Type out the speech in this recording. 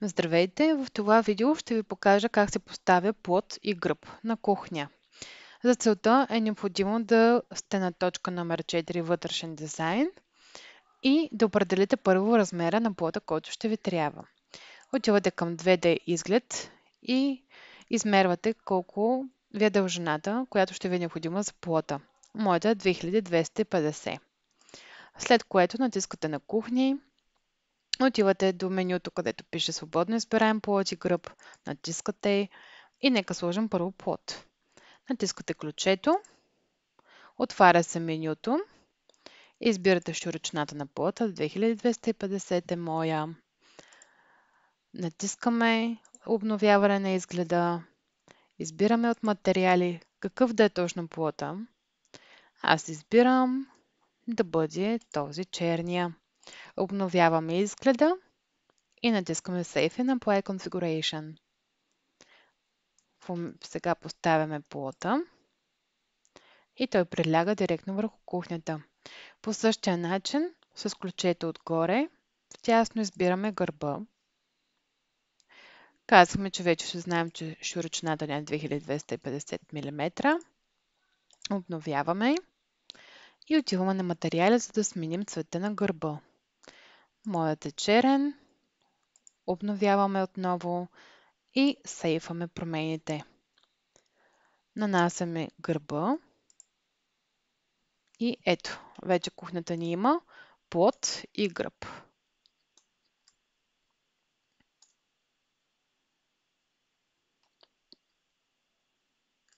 Здравейте! В това видео ще ви покажа как се поставя плот и гръб на кухня. За целта е необходимо да сте на точка номер 4 вътрешен дизайн и да определите първо размера на плота, който ще ви трябва. Отивате към 2D изглед и измервате колко ви е дължината, която ще ви е необходима за плота. Моята е 2250. След което натискате на кухни. Отивате до менюто, където пише свободно избираем плот и гръб, натискате и нека сложим първо плот. Натискате ключето, отваря се менюто, избирате широчината на плота, 2250 е моя. Натискаме обновяване на изгледа, избираме от материали какъв да е точно плота. Аз избирам да бъде този черния. Обновяваме изгледа и натискаме Save and Apply Configuration. Сега поставяме плота и той приляга директно върху кухнята. По същия начин, с ключето отгоре, втясно избираме гърба. Казахме, че вече ще знаем, че широчината ни е 2250 мм. Обновяваме и отиваме на материали, за да сменим цвета на гърба. Моят е черен. Обновяваме отново и сейваме промените. Нанасяме гърба. И ето, вече кухнята ни има плот и гръб.